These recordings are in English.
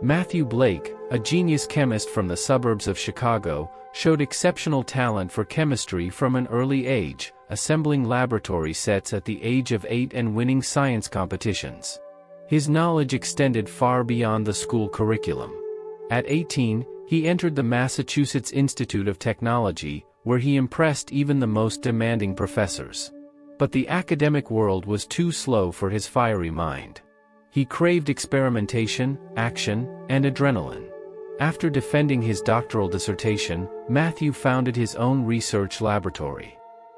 Matthew Blake, a genius chemist from the suburbs of Chicago, showed exceptional talent for chemistry from an early age, assembling laboratory sets at the age of 8 and winning science competitions. His knowledge extended far beyond the school curriculum. At 18, he entered the Massachusetts Institute of Technology, where he impressed even the most demanding professors. But the academic world was too slow for his fiery mind. He craved experimentation, action, and adrenaline. After defending his doctoral dissertation, Matthew founded his own research laboratory.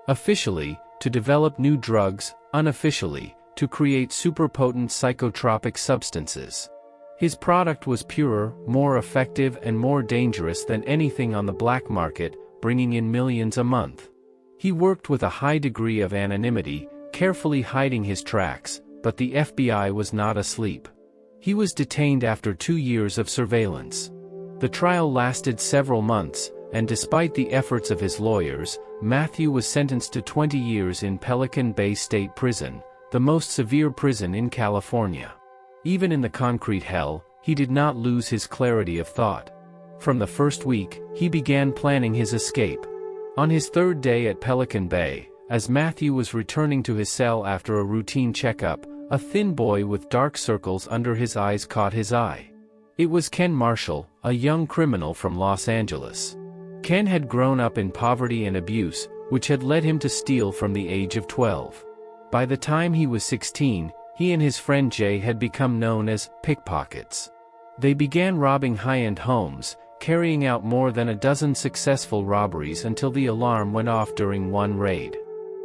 Officially, to develop new drugs; unofficially, to create superpotent psychotropic substances. His product was purer, more effective, and more dangerous than anything on the black market, bringing in millions a month. He worked with a high degree of anonymity, carefully hiding his tracks, but the FBI was not asleep. He was detained after 2 years of surveillance. The trial lasted several months, and despite the efforts of his lawyers, Matthew was sentenced to 20 years in Pelican Bay State Prison, the most severe prison in California. Even in the concrete hell, he did not lose his clarity of thought. From the first week, he began planning his escape. On his third day at Pelican Bay, as Matthew was returning to his cell after a routine checkup, a thin boy with dark circles under his eyes caught his eye. It was Ken Marshall, a young criminal from Los Angeles. Ken had grown up in poverty and abuse, which had led him to steal from the age of 12. By the time he was 16, he and his friend Jay had become known as pickpockets. They began robbing high-end homes, carrying out more than a dozen successful robberies until the alarm went off during one raid.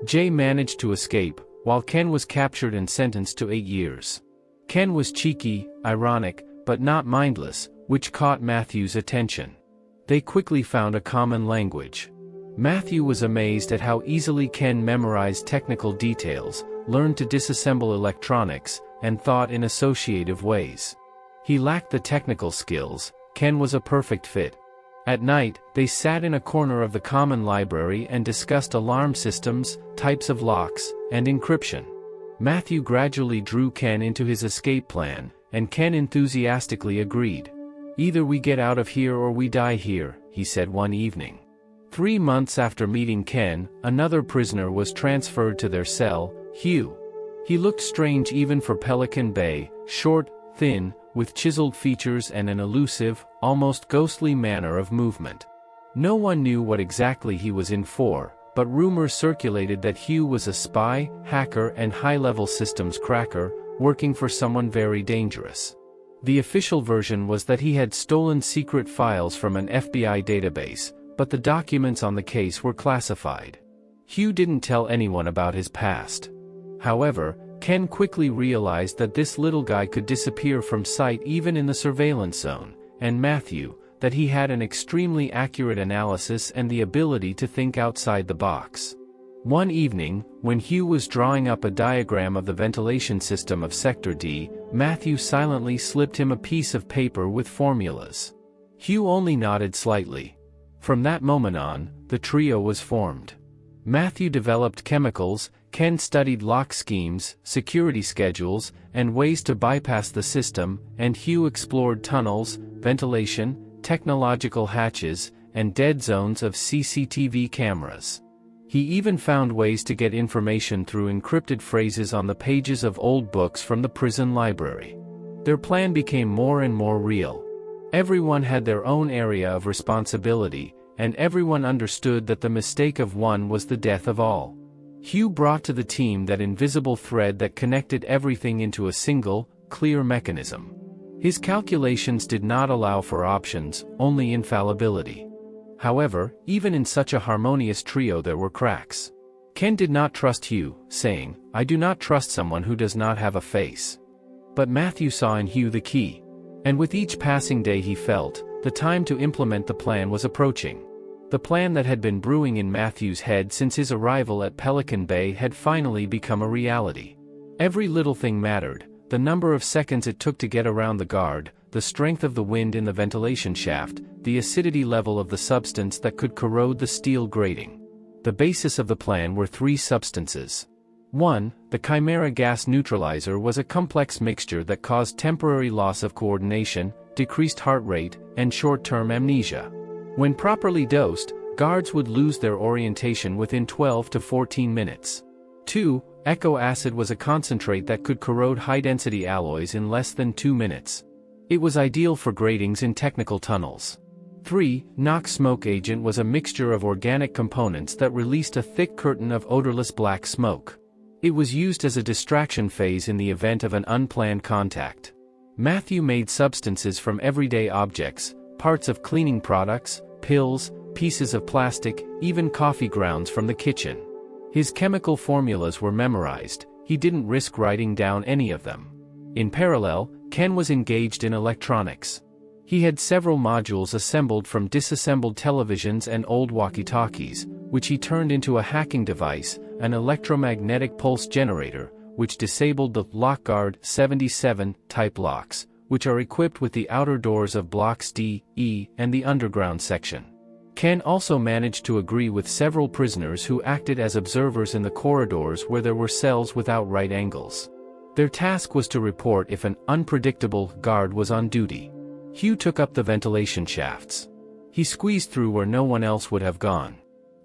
Jay managed to escape, while Ken was captured and sentenced to 8 years. Ken was cheeky, ironic, but not mindless, which caught Matthew's attention. They quickly found a common language. Matthew was amazed at how easily Ken memorized technical details, learned to disassemble electronics, and thought in associative ways. He lacked the technical skills; Ken was a perfect fit. At night, they sat in a corner of the common library and discussed alarm systems, types of locks, and encryption. Matthew gradually drew Ken into his escape plan, and Ken enthusiastically agreed. "Either we get out of here or we die here," he said one evening. 3 months after meeting Ken, another prisoner was transferred to their cell, Hugh. He looked strange even for Pelican Bay, short, thin, with chiseled features and an elusive, almost ghostly manner of movement. No one knew what exactly he was in for, but rumors circulated that Hugh was a spy, hacker, and high-level systems cracker, working for someone very dangerous. The official version was that he had stolen secret files from an FBI database, but the documents on the case were classified. Hugh didn't tell anyone about his past. However, Ken quickly realized that this little guy could disappear from sight even in the surveillance zone, and Matthew, that he had an extremely accurate analysis and the ability to think outside the box. One evening, when Hugh was drawing up a diagram of the ventilation system of Sector D, Matthew silently slipped him a piece of paper with formulas. Hugh only nodded slightly. From that moment on, the trio was formed. Matthew developed chemicals, Ken studied lock schemes, security schedules, and ways to bypass the system, and Hugh explored tunnels, ventilation, technological hatches, and dead zones of CCTV cameras. He even found ways to get information through encrypted phrases on the pages of old books from the prison library. Their plan became more and more real. Everyone had their own area of responsibility, and everyone understood that the mistake of one was the death of all. Hugh brought to the team that invisible thread that connected everything into a single, clear mechanism. His calculations did not allow for options, only infallibility. However, even in such a harmonious trio there were cracks. Ken did not trust Hugh, saying, "I do not trust someone who does not have a face." But Matthew saw in Hugh the key. And with each passing day he felt, the time to implement the plan was approaching. The plan that had been brewing in Matthew's head since his arrival at Pelican Bay had finally become a reality. Every little thing mattered: the number of seconds it took to get around the guard, the strength of the wind in the ventilation shaft, the acidity level of the substance that could corrode the steel grating. The basis of the plan were 3 substances. 1. The Chimera gas neutralizer was a complex mixture that caused temporary loss of coordination, decreased heart rate, and short-term amnesia. When properly dosed, guards would lose their orientation within 12 to 14 minutes. 2. Echo acid was a concentrate that could corrode high-density alloys in less than 2 minutes. It was ideal for gratings in technical tunnels. 3. NOx smoke agent was a mixture of organic components that released a thick curtain of odorless black smoke. It was used as a distraction phase in the event of an unplanned contact. Matthew made substances from everyday objects, parts of cleaning products, pills, pieces of plastic, even coffee grounds from the kitchen. His chemical formulas were memorized, he didn't risk writing down any of them. In parallel, Ken was engaged in electronics. He had several modules assembled from disassembled televisions and old walkie-talkies, which he turned into a hacking device, an electromagnetic pulse generator, which disabled the LockGuard 77 type locks, which are equipped with the outer doors of blocks D, E, and the underground section. Ken also managed to agree with several prisoners who acted as observers in the corridors where there were cells without right angles. Their task was to report if an unpredictable guard was on duty. Hugh took up the ventilation shafts. He squeezed through where no one else would have gone.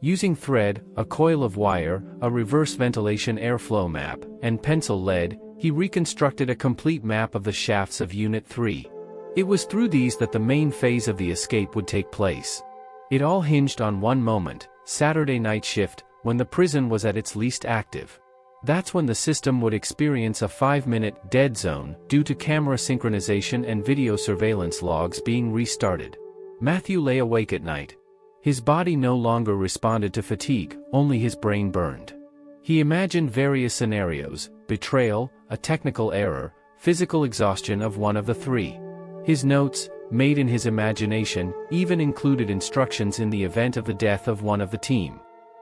Using thread, a coil of wire, a reverse ventilation airflow map, and pencil lead, he reconstructed a complete map of the shafts of Unit 3. It was through these that the main phase of the escape would take place. It all hinged on one moment, Saturday night shift, when the prison was at its least active. That's when the system would experience a 5-minute dead zone due to camera synchronization and video surveillance logs being restarted. Matthew lay awake at night. His body no longer responded to fatigue, only his brain burned. He imagined various scenarios: betrayal, a technical error, physical exhaustion of one of the three. His notes, made in his imagination, even included instructions in the event of the death of one of the team.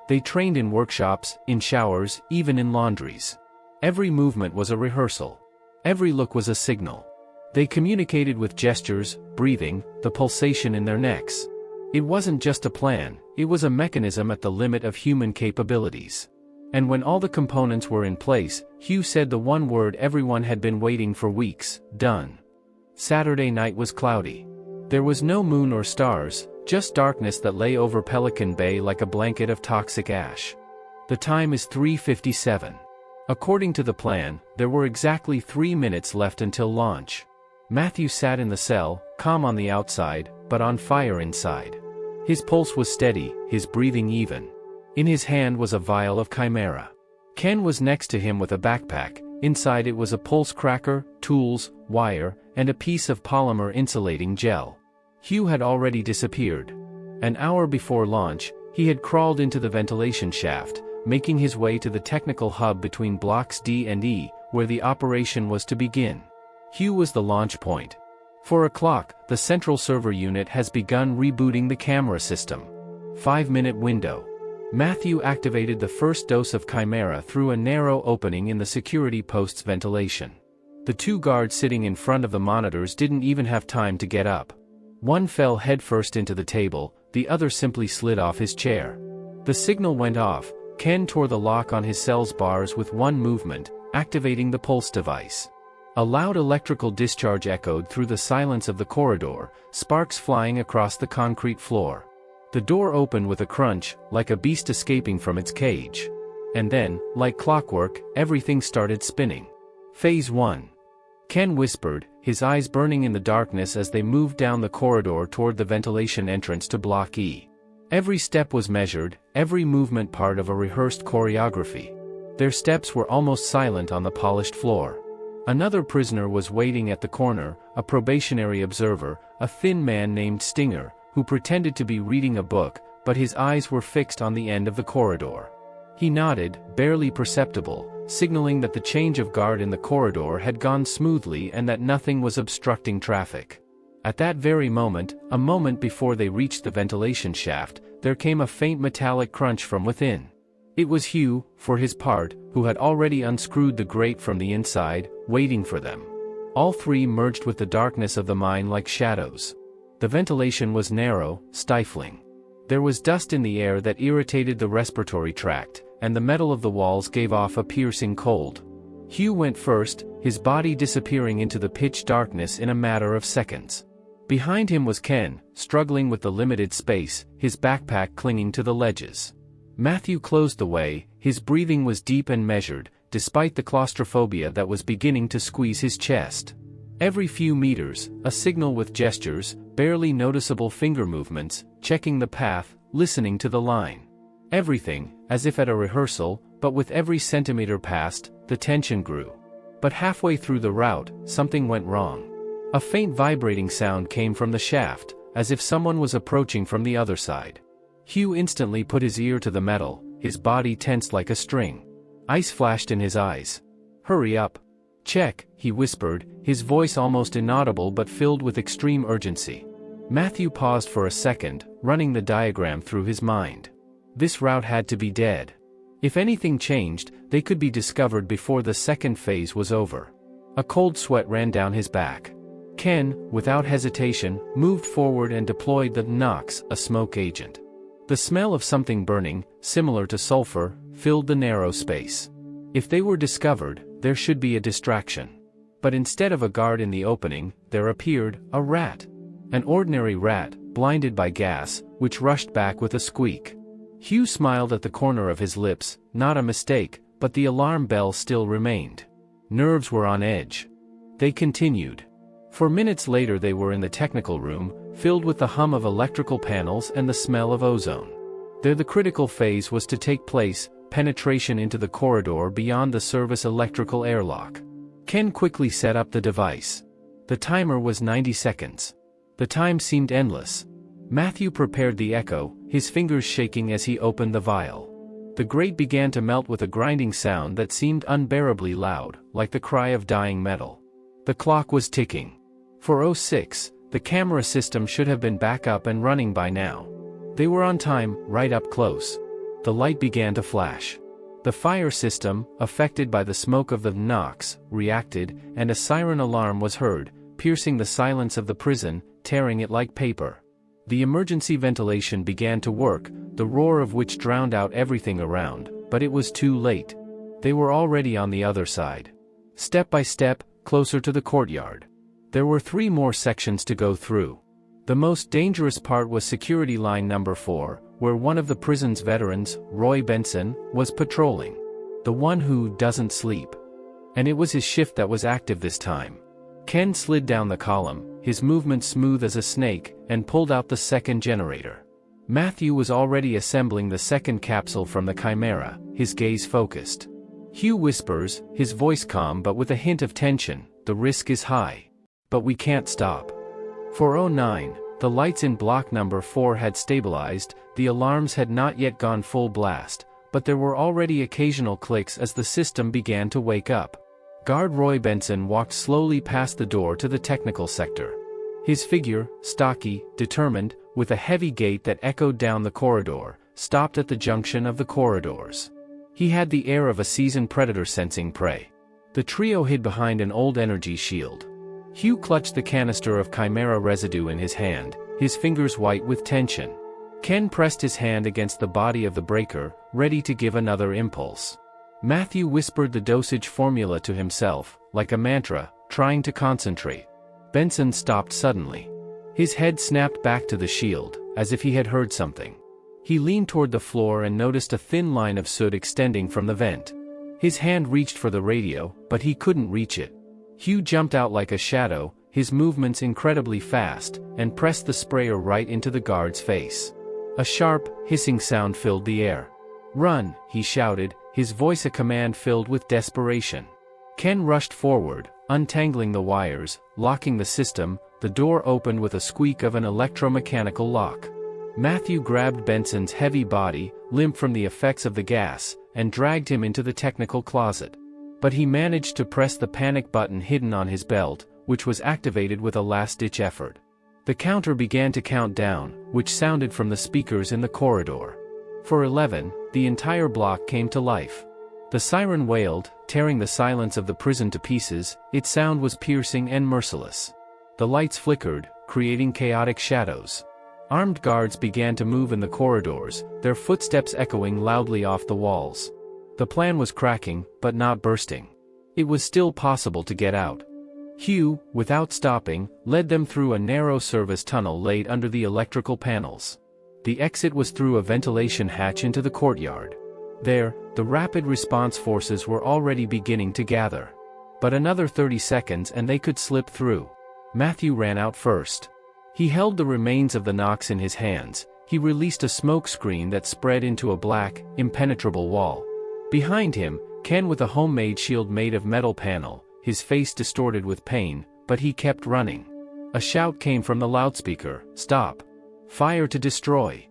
They trained in workshops, in showers, even in laundries. Every movement was a rehearsal. Every look was a signal. They communicated with gestures, breathing, the pulsation in their necks. It wasn't just a plan, it was a mechanism at the limit of human capabilities. And when all the components were in place, Hugh said the one word everyone had been waiting for weeks: done. Saturday night was cloudy. There was no moon or stars, just darkness that lay over Pelican Bay like a blanket of toxic ash. The time is 3:57. According to the plan, there were exactly 3 minutes left until launch. Matthew sat in the cell, calm on the outside, but on fire inside. His pulse was steady, his breathing even. In his hand was a vial of Chimera. Ken was next to him with a backpack. Inside it was a pulse cracker, tools, wire, and a piece of polymer insulating gel. Hugh had already disappeared. An hour before launch, he had crawled into the ventilation shaft, making his way to the technical hub between blocks D and E, where the operation was to begin. Hugh was the launch point. 4 o'clock, the central server unit has begun rebooting the camera system. 5-minute window. Matthew activated the first dose of Chimera through a narrow opening in the security post's ventilation. The 2 guards sitting in front of the monitors didn't even have time to get up. One fell headfirst into the table, the other simply slid off his chair. The signal went off. Ken tore the lock on his cell's bars with one movement, activating the pulse device. A loud electrical discharge echoed through the silence of the corridor, sparks flying across the concrete floor. The door opened with a crunch, like a beast escaping from its cage. And then, like clockwork, everything started spinning. Phase 1. Ken whispered, his eyes burning in the darkness as they moved down the corridor toward the ventilation entrance to Block E. Every step was measured, every movement part of a rehearsed choreography. Their steps were almost silent on the polished floor. Another prisoner was waiting at the corner, a probationary observer, a thin man named Stinger, who pretended to be reading a book, but his eyes were fixed on the end of the corridor. He nodded, barely perceptible, signaling that the change of guard in the corridor had gone smoothly and that nothing was obstructing traffic. At that very moment, a moment before they reached the ventilation shaft, there came a faint metallic crunch from within. It was Hugh, for his part, who had already unscrewed the grate from the inside, waiting for them. All three merged with the darkness of the mine like shadows. The ventilation was narrow, stifling. There was dust in the air that irritated the respiratory tract, and the metal of the walls gave off a piercing cold. Hugh went first, his body disappearing into the pitch darkness in a matter of seconds. Behind him was Ken, struggling with the limited space, his backpack clinging to the ledges. Matthew closed the way, his breathing was deep and measured, despite the claustrophobia that was beginning to squeeze his chest. Every few meters, a signal with gestures, barely noticeable finger movements, checking the path, listening to the line. Everything, as if at a rehearsal, but with every centimeter passed, the tension grew. But halfway through the route, something went wrong. A faint vibrating sound came from the shaft, as if someone was approaching from the other side. Hugh instantly put his ear to the metal, his body tensed like a string. Ice flashed in his eyes. "Hurry up." "Check," he whispered, his voice almost inaudible but filled with extreme urgency. Matthew paused for a second, running the diagram through his mind. This route had to be dead. If anything changed, they could be discovered before the second phase was over. A cold sweat ran down his back. Ken, without hesitation, moved forward and deployed the Nox, a smoke agent. The smell of something burning, similar to sulfur, filled the narrow space. If they were discovered, there should be a distraction. But instead of a guard in the opening, there appeared a rat. An ordinary rat, blinded by gas, which rushed back with a squeak. Hugh smiled at the corner of his lips, not a mistake, but the alarm bell still remained. Nerves were on edge. They continued. For minutes later they were in the technical room, filled with the hum of electrical panels and the smell of ozone. There the critical phase was to take place, penetration into the corridor beyond the service electrical airlock. Ken quickly set up the device. The timer was 90 seconds. The time seemed endless. Matthew prepared the echo, his fingers shaking as he opened the vial. The grate began to melt with a grinding sound that seemed unbearably loud, like the cry of dying metal. The clock was ticking. For 06, the camera system should have been back up and running by now. They were on time, right up close. The light began to flash. The fire system, affected by the smoke of the Nox, reacted, and a siren alarm was heard, piercing the silence of the prison, tearing it like paper. The emergency ventilation began to work, the roar of which drowned out everything around, but it was too late. They were already on the other side. Step by step, closer to the courtyard. There were 3 more sections to go through. The most dangerous part was security line number 4, where one of the prison's veterans, Roy Benson, was patrolling. The one who doesn't sleep. And it was his shift that was active this time. Ken slid down the column, his movement smooth as a snake, and pulled out the second generator. Matthew was already assembling the second capsule from the Chimera, his gaze focused. Hugh whispers, his voice calm but with a hint of tension, "The risk is high. But we can't stop." For 09, the lights in block number 4 had stabilized, the alarms had not yet gone full blast, but there were already occasional clicks as the system began to wake up. Guard Roy Benson walked slowly past the door to the technical sector. His figure, stocky, determined, with a heavy gait that echoed down the corridor, stopped at the junction of the corridors. He had the air of a seasoned predator sensing prey. The trio hid behind an old energy shield. Hugh clutched the canister of Chimera residue in his hand, his fingers white with tension. Ken pressed his hand against the body of the breaker, ready to give another impulse. Matthew whispered the dosage formula to himself, like a mantra, trying to concentrate. Benson stopped suddenly. His head snapped back to the shield, as if he had heard something. He leaned toward the floor and noticed a thin line of soot extending from the vent. His hand reached for the radio, but he couldn't reach it. Hugh jumped out like a shadow, his movements incredibly fast, and pressed the sprayer right into the guard's face. A sharp, hissing sound filled the air. "Run," he shouted, his voice a command filled with desperation. Ken rushed forward, untangling the wires, locking the system. The door opened with a squeak of an electromechanical lock. Matthew grabbed Benson's heavy body, limp from the effects of the gas, and dragged him into the technical closet. But he managed to press the panic button hidden on his belt, which was activated with a last-ditch effort. The counter began to count down, which sounded from the speakers in the corridor. For 11, the entire block came to life. The siren wailed, tearing the silence of the prison to pieces. Its sound was piercing and merciless. The lights flickered, creating chaotic shadows. Armed guards began to move in the corridors, their footsteps echoing loudly off the walls. The plan was cracking, but not bursting. It was still possible to get out. Hugh, without stopping, led them through a narrow service tunnel laid under the electrical panels. The exit was through a ventilation hatch into the courtyard. There, the rapid response forces were already beginning to gather. But another 30 seconds and they could slip through. Matthew ran out first. He held the remains of the Nox in his hands. He released a smoke screen that spread into a black, impenetrable wall. Behind him, Ken with a homemade shield made of metal panel, his face distorted with pain, but he kept running. A shout came from the loudspeaker, "Stop! Fire to destroy!"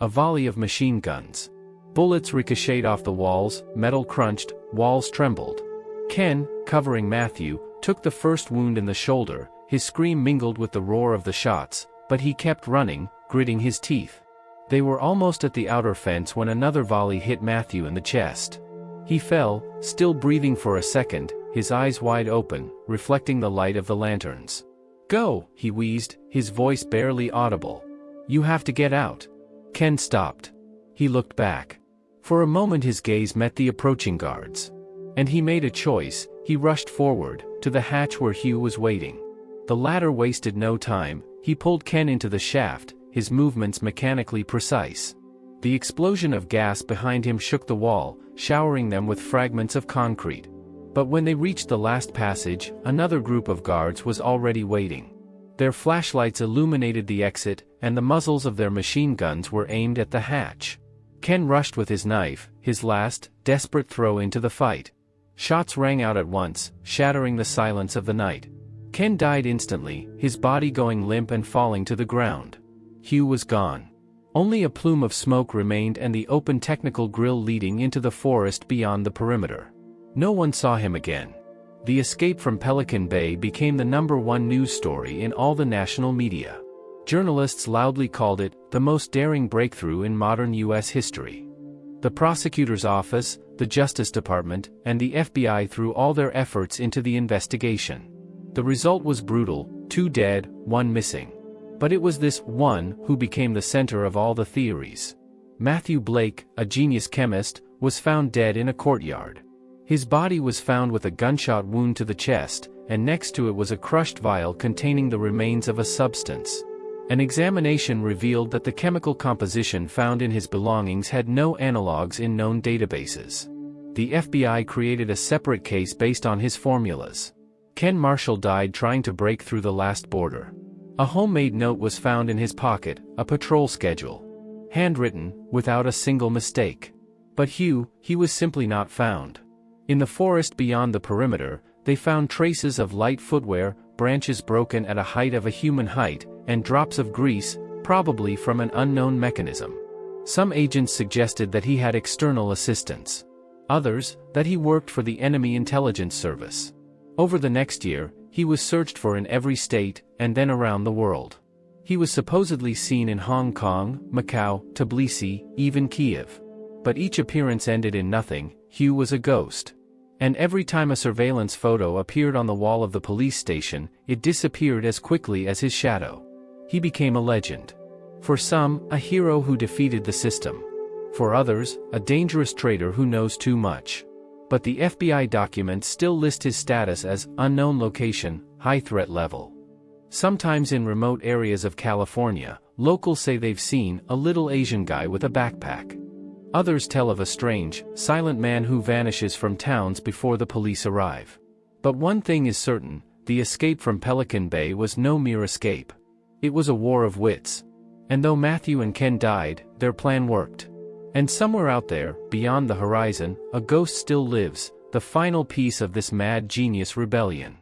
A volley of machine guns. Bullets ricocheted off the walls, metal crunched, walls trembled. Ken, covering Matthew, took the first wound in the shoulder. His scream mingled with the roar of the shots, but he kept running, gritting his teeth. They were almost at the outer fence when another volley hit Matthew in the chest. He fell, still breathing for a second, his eyes wide open, reflecting the light of the lanterns. "Go," he wheezed, his voice barely audible. "You have to get out." Ken stopped. He looked back. For a moment his gaze met the approaching guards. And he made a choice. He rushed forward, to the hatch where Hugh was waiting. The latter wasted no time. He pulled Ken into the shaft, his movements mechanically precise. The explosion of gas behind him shook the wall, showering them with fragments of concrete. But when they reached the last passage, another group of guards was already waiting. Their flashlights illuminated the exit, and the muzzles of their machine guns were aimed at the hatch. Ken rushed with his knife, his last, desperate throw into the fight. Shots rang out at once, shattering the silence of the night. Ken died instantly, his body going limp and falling to the ground. Hugh was gone. Only a plume of smoke remained and the open technical grill leading into the forest beyond the perimeter. No one saw him again. The escape from Pelican Bay became the #1 news story in all the national media. Journalists loudly called it the most daring breakthrough in modern U.S. history. The prosecutor's office, the Justice Department, and the FBI threw all their efforts into the investigation. The result was brutal: 2 dead, 1 missing. But it was this one who became the center of all the theories. Matthew Blake, a genius chemist, was found dead in a courtyard. His body was found with a gunshot wound to the chest, and next to it was a crushed vial containing the remains of a substance. An examination revealed that the chemical composition found in his belongings had no analogs in known databases. The FBI created a separate case based on his formulas. Ken Marshall died trying to break through the last border. A homemade note was found in his pocket, a patrol schedule. Handwritten, without a single mistake. But Hugh, he was simply not found. In the forest beyond the perimeter, they found traces of light footwear, branches broken at a height of a human height, and drops of grease, probably from an unknown mechanism. Some agents suggested that he had external assistance. Others, that he worked for the enemy intelligence service. Over the next year, he was searched for in every state, and then around the world. He was supposedly seen in Hong Kong, Macau, Tbilisi, even Kiev. But each appearance ended in nothing. Hugh was a ghost. And every time a surveillance photo appeared on the wall of the police station, it disappeared as quickly as his shadow. He became a legend. For some, a hero who defeated the system. For others, a dangerous traitor who knows too much. But the FBI documents still list his status as unknown location, high threat level. Sometimes in remote areas of California, locals say they've seen a little Asian guy with a backpack. Others tell of a strange, silent man who vanishes from towns before the police arrive. But one thing is certain: the escape from Pelican Bay was no mere escape. It was a war of wits. And though Matthew and Ken died, their plan worked. And somewhere out there, beyond the horizon, a ghost still lives, the final piece of this mad genius rebellion.